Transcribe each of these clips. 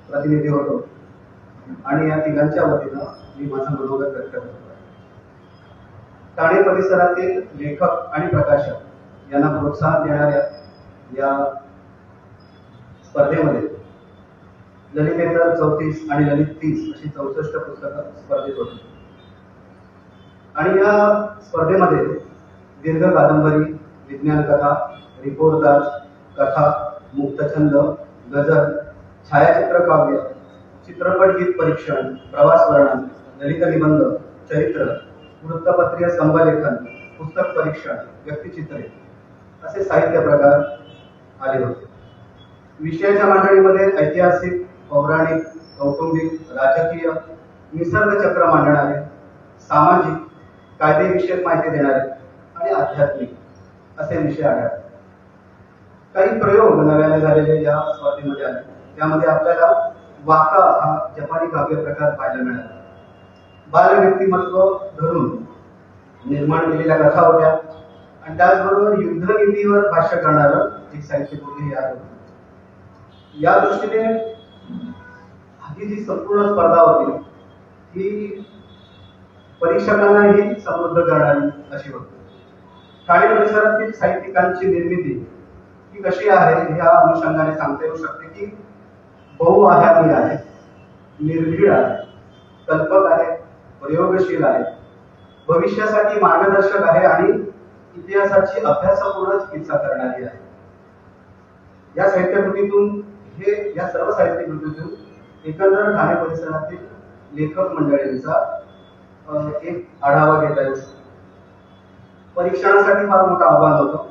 प्रतिनिधी होतो आणि या तिघांच्या वतीनं मी माझं मनोगत व्यक्त करतो. ठाणे परिसरातील लेखक आणि प्रकाशक यांना प्रोत्साहन देणाऱ्या या स्पर्धेमध्ये ललितेतर 34 आणि ललित 30 अशी 64 पुस्तकं स्पर्धेत होती. आणि या स्पर्धेमध्ये दीर्घ कादंबरी, विज्ञान कथा, रिपोर्टाज, कथा, मुक्तछंद, गझल, छायाचित्र काव्य, चित्रपट गीत परीक्षण, प्रवास वर्णन, ललित निबंध, चरित्र, वृत्तपत्रीय स्तंभलेखन, पुस्तक परीक्षण, व्यक्तिचित्रे असे साहित्य प्रकार आले होते. विषयाच्या मांडणीमध्ये ऐतिहासिक, पौराणिक, कौटुंबिक, राजकीय, निसर्गचक्र मांडणारे, सामाजिक, कायदेविषयक माहिती देणारे आणि आध्यात्मिक असे विषय आढळतात. काही प्रयोग नव्याने झालेले या स्पर्धेमध्ये आले. त्यामध्ये आपल्याला वाका हा जपानी काव्य प्रकार पाहायला मिळाला. बाल व्यक्तिमत्व धरून निर्माण केलेल्या कथा होत्या आणि त्याचबरोबर युद्धनीतीवर भाष्य करणारं एक साहित्यकृती यात होती. या दृष्टीने ही जी संपूर्ण स्पर्धा होती ही परीक्षकांनाही समृद्ध करणारी अशी होती. ठाणे परिसरातील साहित्यिकांची निर्मिती ही कशी आहे या अनुषंगाने सांगता येऊ शकते की बहुआयामी आहे, निर्भीड आहे, कल्पक आहे, प्रयोगशील आहे, भविष्यासाठी मार्गदर्शक आहे आणि इतिहासाची अभ्यासपूर्ण चिकित्सा करणारी आहे. या साहित्यकृतीतून या सर्व साहित्यकृतीतून एकंदर ठाणे परिसरातील लेखक मंडळींचा एक आढावा घेता येऊ शकतो. परीक्षणासाठी फार मोठं आव्हान होतं,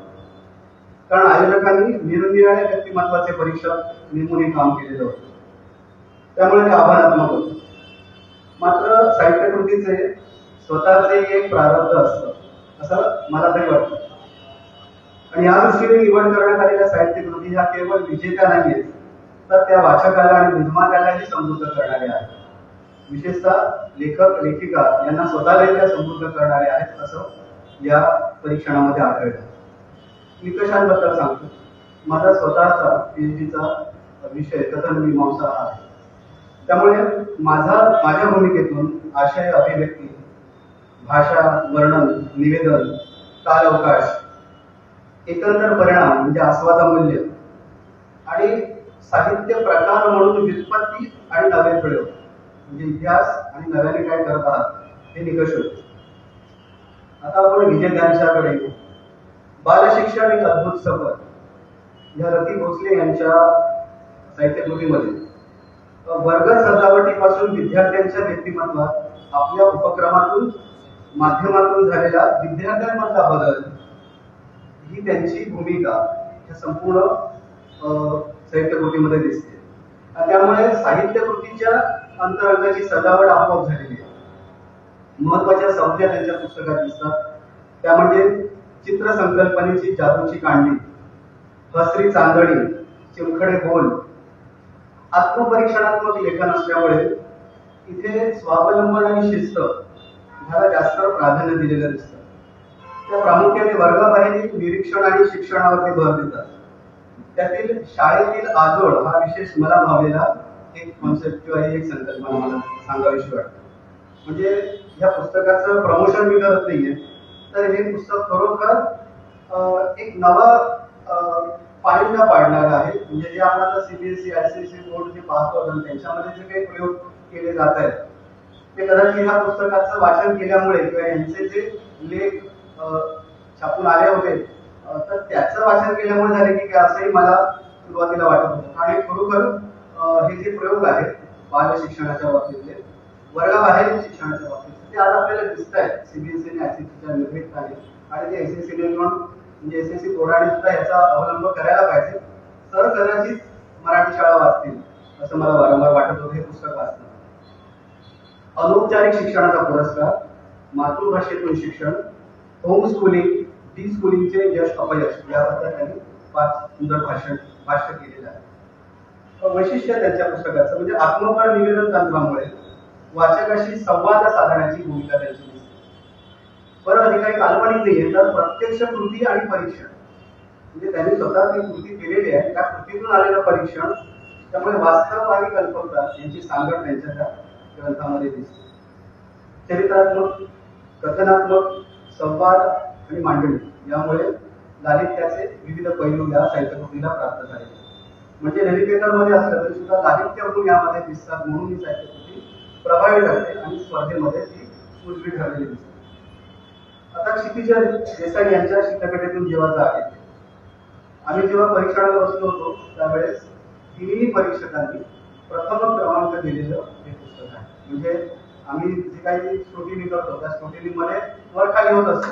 कारण आयोजकांनी निरनिराळ्या व्यक्तिमत्वाचे परीक्षक नेमून हे काम केलेलं होतं. त्यामुळे ते आव्हानात्मक होतं. मात्र साहित्यकृतीचे स्वतःचे एक प्रारब्ध असतं असं मला तरी वाटतं. आणि या दृष्टीने निवड करण्यात आलेल्या साहित्यकृती ह्या केवळ विजेत्या नाहीयेत, तर त्या वाचकाला आणि निर्मात्यालाही समृद्ध करणाऱ्या आहेत. विशेषतः लेखक लेखिका यांना स्वतःलाही त्या समृद्ध करणारे आहेत असं या परीक्षणामध्ये आढळलं. निकषांबद्दल सांगतो. माझा स्वतःचा पीएचडीचा विषय कथन मीमांसा आहे. त्यामुळे माझ्या भूमिकेतून आशय, अभिव्यक्ती, भाषा, वर्णन, निवेदन, काल अवकाश, एकंदर परिणाम म्हणजे आस्वादमूल्य आणि साहित्य प्रकार म्हणून व्युत्पत्ती आणि नवे प्रयोग म्हणजे इतिहास आणि नव्याने काय करत आहात हे निकष होते. आता आपण विजेत्यांच्याकडे येऊ. बालशिक्षण एक अद्भुत सफर या रती भोसले यांच्या साहित्यकृतीमध्ये वर्ग सजावटीपासून विद्यार्थ्यांच्या व्यक्तिमत्वात आपल्या उपक्रमातून माध्यमातून झालेला विद्यार्थ्यांमधला बदल ही त्यांची भूमिका या संपूर्ण साहित्यकृतीमध्ये दिसते. आणि त्यामुळे साहित्यकृतीच्या अंतरंगाची सजावट आपोआप झालेली आहे. महत्वाच्या संज्ञा त्यांच्या पुस्तकात दिसतात. त्या म्हणजे चित्रसंकल्पनेची जादूची कांडी, हसरी चांदणी, चिमखडे बोल. आत्मपरीक्षणात्मक लेखन असल्यामुळे इथे स्वावलंबन आणि शिस्त ह्याला जास्त प्राधान्य दिलेलं दिसतं. त्या प्रामुख्याने वर्गाबाहेरील निरीक्षण आणि शिक्षणावरती भर देतात. त्यातील शाळेतील आजोळ हा विशेष मला भावलेला एक कॉन्सेप्ट किंवा एक संकल्पना मला सांगावीशी वाटते. म्हणजे या पुस्तकाचं प्रमोशन मी करत नाहीये, तर हे पुस्तक खरोखर एक नवा पायंडा पाडणार आहे. म्हणजे जे आपण आता सीबीएसई, आयसीएसई बोर्ड जे पाहतो आपण त्यांच्यामध्ये जे काही प्रयोग केले जात आहेत ते कदाचित ह्या पुस्तकाचं वाचन केल्यामुळे किंवा यांचे जे लेख छापून आले होते तर त्याचं वाचन केल्यामुळे झाले की काय असंही मला सुरुवातीला वाटत होतं. आणि खरोखर हे जे प्रयोग आहेत बाल शिक्षणाच्या बाबतीतले, वर्गाबाहेर शिक्षणाच्या बाबतीत ते आज आपल्याला दिसत आहेत सीबीएसई आणि आयसीएसईच्या निर्मितीने. आणि ते एसएससी म्हणजे एसएससी बोर्डाने सुद्धा याचा अवलंब करायला पाहिजे. तर कदाचित मराठी शाळा वाचतील असं मला वारंवार वाटत होतं हे पुस्तक वाचताना. अनौपचारिक शिक्षणाचा पुरस्कार, मातृभाषेतून शिक्षण, होम स्कूलिंग, डी स्कूलिंगचे यश अपयश याबद्दल त्यांनी फार सुंदर भाष्य केलेलं आहे. वैशिष्ट्य त्यांच्या पुस्तकाचं म्हणजे आत्मपर निवेदन तंत्रामुळे वाचकाशी संवाद साधण्याची भूमिका त्यांची दिसते. परत हे काही काल्पनिक नाहीये, तर प्रत्यक्ष कृती आणि परीक्षण म्हणजे त्यांनी स्वतः ती कृती केलेली आहे. त्या कृतीतून आलेलं परीक्षण त्यामुळे वास्तव आणि कल्पकता यांची सांगड त्यांच्या त्या ग्रंथामध्ये दिसते. चरित्रात्मक, कथनात्मक, संवाद आणि मांडणी यामुळे लालित्याचे विविध पैलू या साहित्यकृतीला प्राप्त झाले. म्हणजे नेव्हिगेटरमध्ये असलं तरी सुद्धा लालित्य गुण यामध्ये दिसतात, म्हणून ही साहित्यकृती प्रभावी ठरते आणि स्पर्धेमध्ये ती उजवी ठरलेली दिसते. आता क्षितिज देसाई यांच्या चित्रकथेतून जेव्हा आहे, आम्ही जेव्हा परीक्षणाला बसलो होतो त्यावेळेस तिन्ही परीक्षकांनी प्रथम क्रमांक दिलेलं हे पुस्तक आहे. म्हणजे आम्ही जे काही स्क्रुटिनी करतो त्या स्क्रुटिनीमध्ये वर खाली होत असते,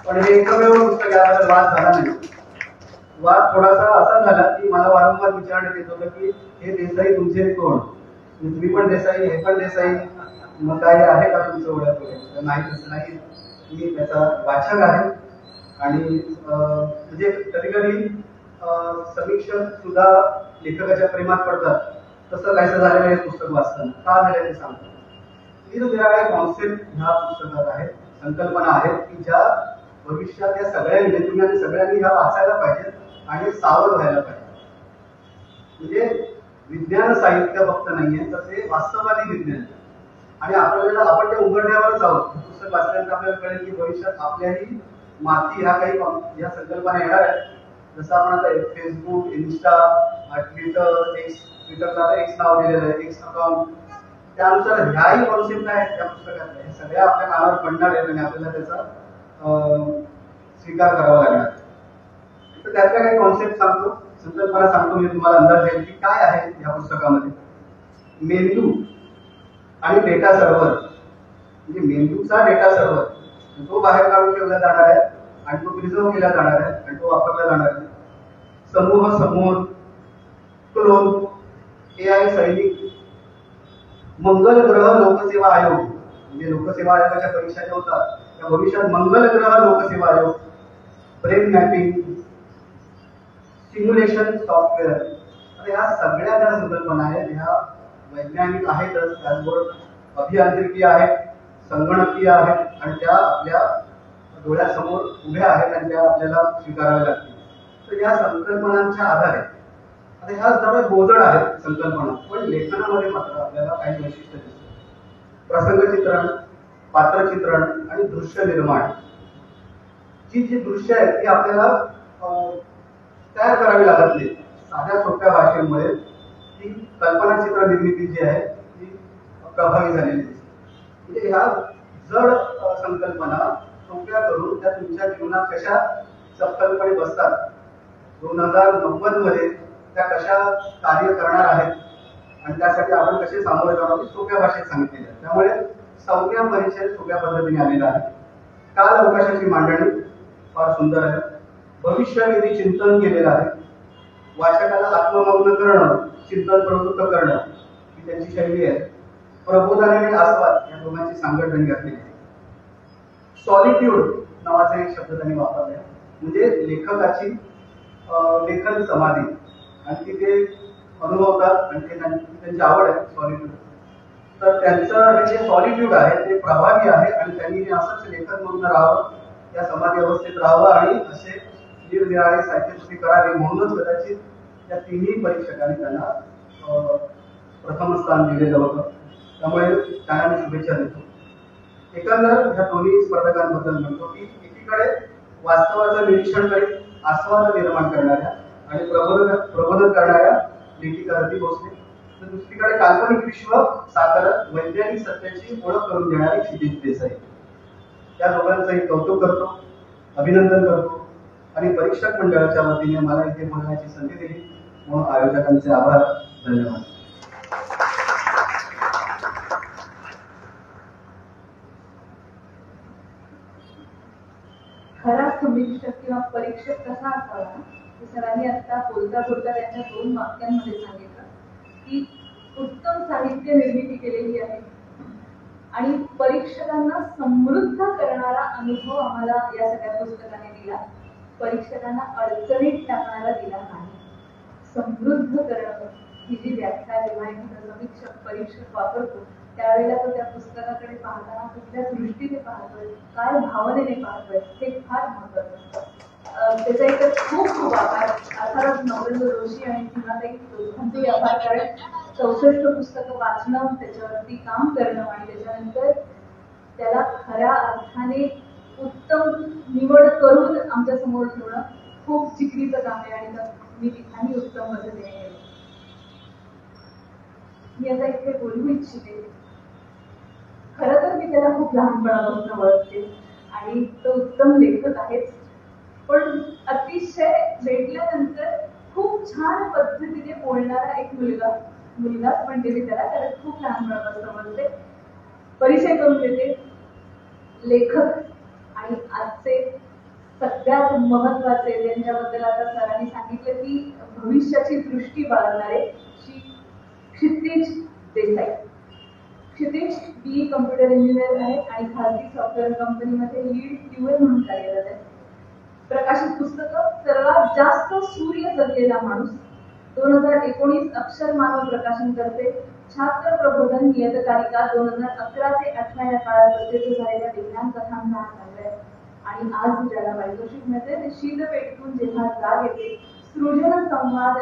पण हे एकमेव पुस्तक याबद्दल वाद झाला नाही. वाद थोडासा असा झाला की मला वारंवार विचारण्यात येत होतं की हे देसाई तुमचे कोण, तुम्ही पण देसाई, हे पण देसाई, मग काय आहे का तुमचं ओळख वगैरे? नाही, तसं नाही, मी त्याचा वाचक आहे. आणि म्हणजे कधी कधी समीक्षक सुद्धा लेखकाच्या प्रेमात पडतात, तसं काहीसं झालेलं हे पुस्तक वाचताना. का झालं ते सांगतो. निरनिराळ्या कॉन्सेप्ट ह्या पुस्तकात आहेत, संकल्पना आहेत की ज्या भविष्यात या सगळ्यांनी ह्या वाचायला पाहिजेत आणि सावध व्हायला पाहिजे. म्हणजे विज्ञान साहित्य फक्त नाहीये, तर ते वास्तववादी विज्ञान. आणि आपण त्या उघडण्यावरच आहोत. पुस्तक वाचल्यानंतर आपल्याला कळेल की भविष्यात आपल्याही माती ह्या काही या संकल्पना येणार आहेत. जसं आपण आता फेसबुक, इन्स्टा, ट्विटर, ट्विटरला एक्स नाव दिलेलं आहे, एक्स अकाउंट, त्यानुसार ह्याही कॉन्सेप्ट आहेत त्या पुस्तकातल्या, हे सगळ्या आपल्या कानावर पडणार आहेत आणि आपल्याला त्याचा स्वीकार करावा लागणार. तर त्यातल्या काही कॉन्सेप्ट सांगतो, संकल्पना सांगतो, मी तुम्हाला अंदाज येईल की काय आहे या पुस्तकामध्ये. मेंदू आणि डेटा सर्व्हर, म्हणजे मेंदूचा डेटा सर्व्हर तो बाहेर काढून ठेवला जाणार आहे आणि तो प्रिझर्व केला जाणार आहे आणि तो वापरला जाणार आहे. समूह, क्लोन, AI सैनिक, मंगल ग्रह लोकसेवा आयोग, म्हणजे लोकसेवा आयोगाच्या परीक्षा ज्या होतात त्या भविष्यात मंगल ग्रह लोकसेवा आयोग, ब्रेन मॅपिंग, सिम्युलेशन सॉफ्टवेअर. आता ह्या सगळ्या ज्या संकल्पना आहेत ह्या वैज्ञानिक आहेतच, त्याचबरोबर अभियांत्रिकी आहेत, संगणकीय आहेत आणि त्या आपल्या डोळ्यासमोर उभ्या आहेत आणि त्या आपल्याला स्वीकाराव्या लागतील. तर या संकल्पनांच्या आधारे, आता ह्या जरा गोजड आहेत संकल्पना, पण लेखनामध्ये मात्र आपल्याला काही वैशिष्ट्य दिसतं. प्रसंगचित्रण, पात्रचित्रण आणि दृश्य निर्माण, जी दृश्य आहेत ती आपल्याला तयार करावी लागत नाही. साध्या सोप्या भाषेमुळे ती कल्पनाचित्र निर्मिती जी आहे ती प्रभावी झालेली दिसते. म्हणजे ह्या जड संकल्पना सोप्या करून त्या तुमच्या जीवनात कशा चपखलपणे बसतात, 2090 मध्ये त्या कशा कार्य करणार आहेत आणि त्यासाठी आपण कसे सामोरे जाणार सोप्या भाषेत सांगितलेले आहे. त्यामुळे संज्ञा परिचय सोप्या पद्धतीने आलेला आहे. काल अवकाशाची मांडणी फार सुंदर आहे. भविष्यवेधी चिंतन केलेलं आहे. वाचकाला आत्ममग्न करणं, चिंतन प्रवृत्त करणं ही त्यांची शैली आहे. प्रबोधन आणि आस्वाद या दोघांची सांगड त्यांनी घातलेली आहे. सॉलिट्यूड नावाचा एक शब्द त्यांनी वापरला, म्हणजे लेखकाची लेखन समाधी, आणि ती ते अनुभवतात आणि ते त्यांची आवड आहे सॉलिट्यूड. तर त्यांचं हे जे सॉलिट्यूड आहे ते प्रभावी आहे आणि त्यांनी असंच लेखन म्हणून राहावं, या समाधी अवस्थेत राहावं आणि असे निरनिराळे साहित्यकृती करावे, म्हणूनच कदाचित त्या तिन्ही परीक्षकांनी त्यांना प्रथम स्थान दिलेलं होतं. त्यामुळे त्यांना मी शुभेच्छा देतो. एकंदर ह्या दोन्ही स्पर्धकांबद्दल म्हणतो की एकीकडे वास्तवाचं निरीक्षण करीत आस्वाद निर्माण करणाऱ्या आणि प्रबोधन करणाऱ्या लेखिका रती भोसले, तर दुसरीकडे काल्पनिक विश्व साकारत वैज्ञानिक सत्याची ओळख करून देणारी क्षितिज देसाई. या दोघांचंही कौतुक करतो, अभिनंदन करतो आणि परीक्षक मंडळाच्या वतीने मला इथे बोलण्याची संधी दिली म्हणून आयोजकांचे आभार. धन्यवाद. खरा समीक्षक किंवा परीक्षक कसा असावा हे सरांनी आता बोलता बोलता त्यांच्या 2 वाक्यांमध्ये सांगितलं की उत्तम साहित्य निर्मिती केलेली आहे आणि परीक्षकांना समृद्ध करणारा अनुभव आम्हाला या सगळ्या पुस्तकाने दिला. परीक्षकांना अडचणीत टाकणारा दिला नाही. समृद्ध करणं ही जी व्याख्या जेव्हा एखादा समीक्षक परीक्षक वापरतो त्यावेळेला तो त्या पुस्तकाकडे पाहताना कुठल्या दृष्टीने पाहतोय, काय भावनेने पाहतोय हे फार महत्वाचं असतं. त्याचाही तर खूप खूप आभार. अर्थातच नवरेंद्र जोशी आणि सीमाताई दोघांचेही आभार, कारण 64 पुस्तकं वाचणं, त्याच्यावरती काम करणं आणि त्याच्यानंतर त्याला खऱ्या अर्थाने उत्तम निवड करून आमच्या समोर ठेवणं खूप जिकरीचं काम आहे आणि मी तिथाही उत्तम पद्धतीने केलं. मी आता इथे बोलू इच्छिते. खरं तर मी त्याला खूप लहानपणापासून ओळखते आणि तो उत्तम लेखक आहेच, पण अतिशय भेटल्यानंतर खूप छान पद्धतीने बोलणारा एक मुलगाच म्हणते मी त्याला खूप लहानपणापासून ओळखते. परिचय करून देते. लेखक आणि आजचे सगळ्यात महत्वाचे, ज्यांच्याबद्दल आता सरांनी सांगितलं की भविष्याची दृष्टी बाळगणारे, श्री क्षितिज देसाई. क्षितिज BE कम्प्युटर इंजिनियर आहे आणि खाजगी सॉफ्टवेअर कंपनीमध्ये लीड QA म्हणून कार्यरत आहे. प्रकाशित पुस्तकं सर्वात जास्त सूर्य जगलेला माणूस, 2019 अक्षर मानव प्रकाशन करते. छात्र प्रबोधन नियतकालिका 2011 ते 2018 या काळात प्रसिद्ध झालेल्या विज्ञान कथांचा हा संग्रह आहे. आणि आज ज्याला पारितोषिक मिळते ते शीत पेटून जेव्हा जाग येते, सृजन संवाद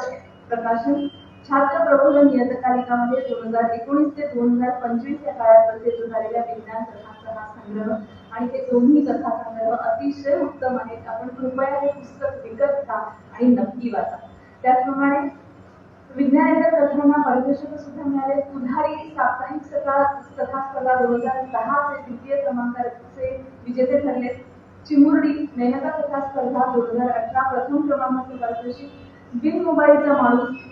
प्रकाशन छात्र प्रबोधन नियतकालिकामध्ये 2019 ते 2025 या काळात प्रसिद्ध झालेल्या विज्ञान कथांचा हा संग्रह. आणि ते दोन्ही कथा संग्रह अतिशय उत्तम आहेत. आपण कृपया हे पुस्तक विकत घ्या आणि नक्की वाचा. त्याचप्रमाणे विज्ञानाच्या कथांना पारितोषिक सुद्धा मिळाले. पुढारी साप्ताहिक कथा स्पर्धा 2010 चे द्वितीय क्रमांकाचे विजेते ठरले. चिमुरडी मेनका कथा स्पर्धा 2018 प्रथम क्रमांकाचे पारितोषिक. बिन मोबाईलचा माणूस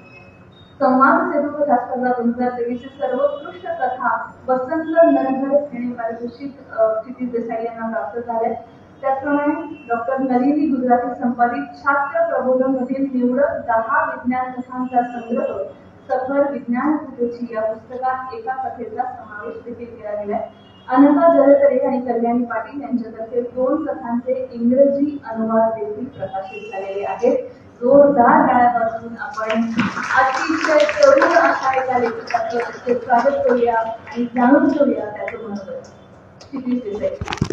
संवाद सेतू कथा स्पर्धा 2023 सर्वोत्कृष्ट कथा वसंत नरहर यांनी पारितोषिक क्षितिज देसाई यांना प्राप्त झाले. त्याचप्रमाणे डॉक्टर नलिनी गुजराती संपादित छात्र प्रबोधन मधील निवडक 10 विज्ञान कथांचा संग्रह सफर विज्ञान कथेची या पुस्तकात एका कथेचा समावेश देखील केला गेलाय. अनका जलतरे आणि कल्याणी पाटील यांच्यातर्फे 2 कथांचे इंग्रजी अनुवाद देखील प्रकाशित झालेले आहेत. जोरदार टाळ्यापासून आपण अतिशय तरुण अशा एका लेखकाचं स्वागत करूया आणि जाणून घेऊया त्याचं महत्व. क्षितिज देसाई.